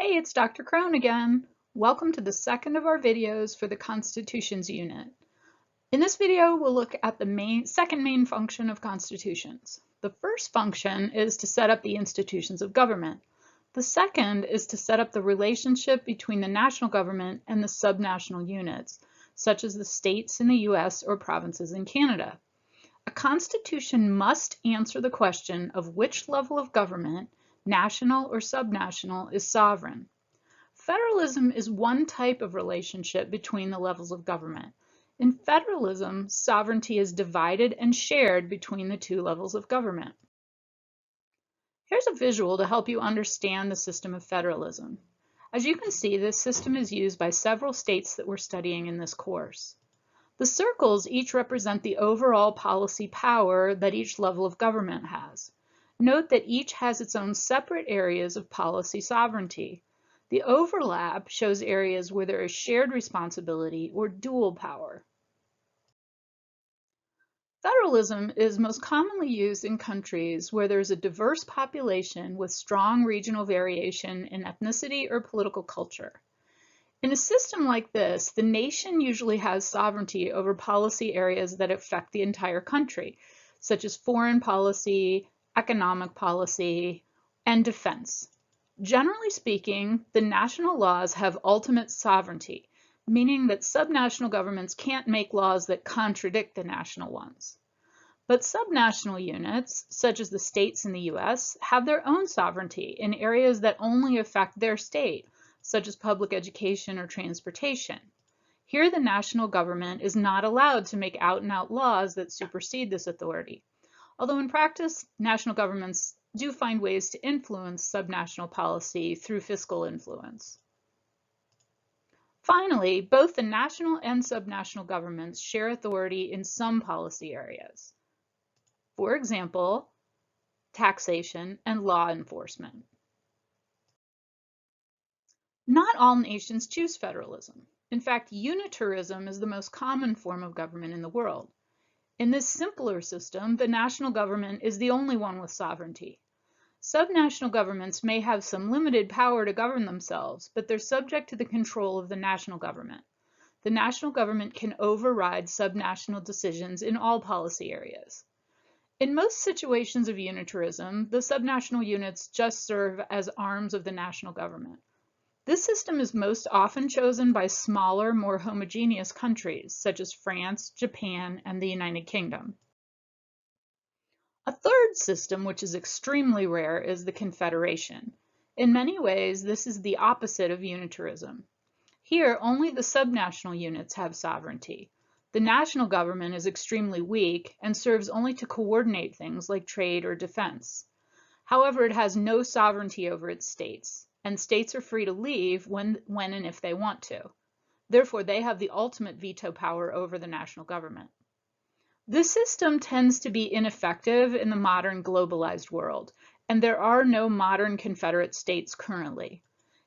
Hey, it's Dr. Crone again. Welcome to the second of our videos for the Constitutions unit. In this video, we'll look at the second main function of constitutions. The first function is to set up the institutions of government. The second is to set up the relationship between the national government and the subnational units, such as the states in the US or provinces in Canada. A constitution must answer the question of which level of government, national or subnational, is sovereign. Federalism is one type of relationship between the levels of government. In federalism, sovereignty is divided and shared between the two levels of government. Here's a visual to help you understand the system of federalism. As you can see, this system is used by several states that we're studying in this course. The circles each represent the overall policy power that each level of government has. Note that each has its own separate areas of policy sovereignty. The overlap shows areas where there is shared responsibility or dual power. Federalism is most commonly used in countries where there is a diverse population with strong regional variation in ethnicity or political culture. In a system like this, the nation usually has sovereignty over policy areas that affect the entire country, such as foreign policy, economic policy, and defense. Generally speaking, the national laws have ultimate sovereignty, meaning that subnational governments can't make laws that contradict the national ones. But subnational units, such as the states in the US, have their own sovereignty in areas that only affect their state, such as public education or transportation. Here, the national government is not allowed to make out-and-out laws that supersede this authority. Although in practice, national governments do find ways to influence subnational policy through fiscal influence. Finally, both the national and subnational governments share authority in some policy areas. For example, taxation and law enforcement. Not all nations choose federalism. In fact, unitarism is the most common form of government in the world. In this simpler system, the national government is the only one with sovereignty. Subnational governments may have some limited power to govern themselves, but they're subject to the control of the national government. The national government can override subnational decisions in all policy areas. In most situations of unitarism, the subnational units just serve as arms of the national government. This system is most often chosen by smaller, more homogeneous countries, such as France, Japan, and the United Kingdom. A third system, which is extremely rare, is the Confederation. In many ways, this is the opposite of unitarism. Here, only the subnational units have sovereignty. The national government is extremely weak and serves only to coordinate things like trade or defense. However, it has no sovereignty over its states, and states are free to leave when and if they want to. Therefore, they have the ultimate veto power over the national government. This system tends to be ineffective in the modern globalized world, and there are no modern Confederate states currently.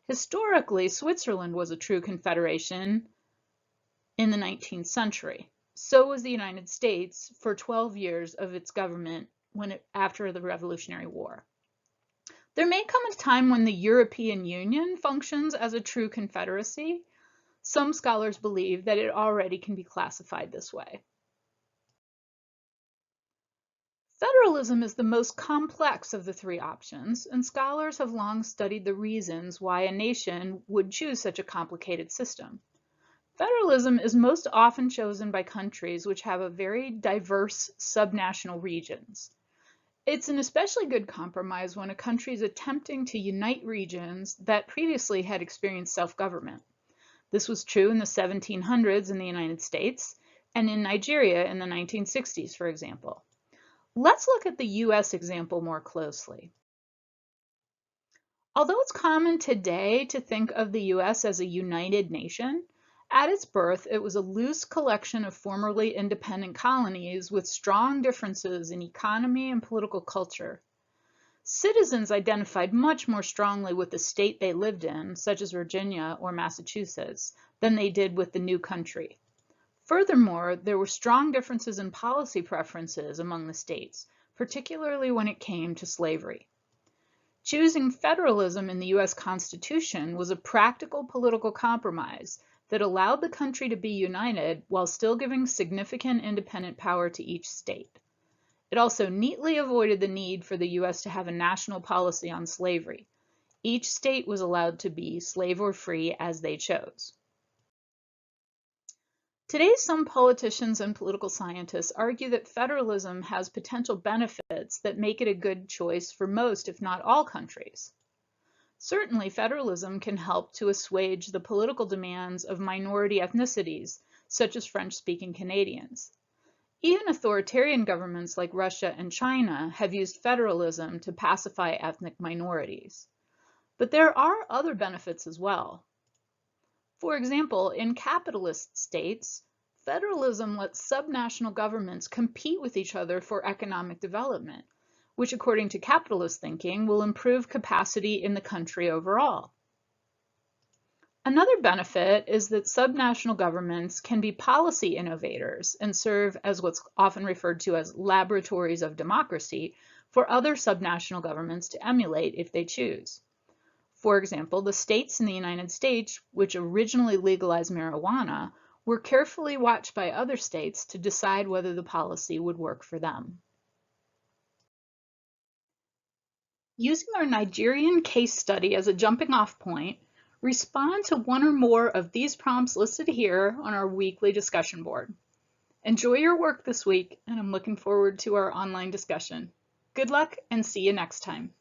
Historically, Switzerland was a true confederation in the 19th century. So was the United States for 12 years of its government after the Revolutionary War. There may come a time when the European Union functions as a true confederacy. Some scholars believe that it already can be classified this way. Federalism is the most complex of the three options, and scholars have long studied the reasons why a nation would choose such a complicated system. Federalism is most often chosen by countries which have a very diverse subnational regions. It's an especially good compromise when a country is attempting to unite regions that previously had experienced self-government. This was true in the 1700s in the United States and in Nigeria in the 1960s, for example. Let's look at the US example more closely. Although it's common today to think of the US as a united nation, at its birth, it was a loose collection of formerly independent colonies with strong differences in economy and political culture. Citizens identified much more strongly with the state they lived in, such as Virginia or Massachusetts, than they did with the new country. Furthermore, there were strong differences in policy preferences among the states, particularly when it came to slavery. Choosing federalism in the US Constitution was a practical political compromise that allowed the country to be united while still giving significant independent power to each state. It also neatly avoided the need for the US to have a national policy on slavery. Each state was allowed to be slave or free as they chose. Today, some politicians and political scientists argue that federalism has potential benefits that make it a good choice for most, if not all, countries. Certainly, federalism can help to assuage the political demands of minority ethnicities, such as French-speaking Canadians. Even authoritarian governments like Russia and China have used federalism to pacify ethnic minorities. But there are other benefits as well. For example, in capitalist states, federalism lets subnational governments compete with each other for economic development, which according to capitalist thinking will improve capacity in the country overall. Another benefit is that subnational governments can be policy innovators and serve as what's often referred to as laboratories of democracy for other subnational governments to emulate if they choose. For example, the states in the United States, which originally legalized marijuana, were carefully watched by other states to decide whether the policy would work for them. Using our Nigerian case study as a jumping-off point, respond to one or more of these prompts listed here on our weekly discussion board. Enjoy your work this week, and I'm looking forward to our online discussion. Good luck, and see you next time.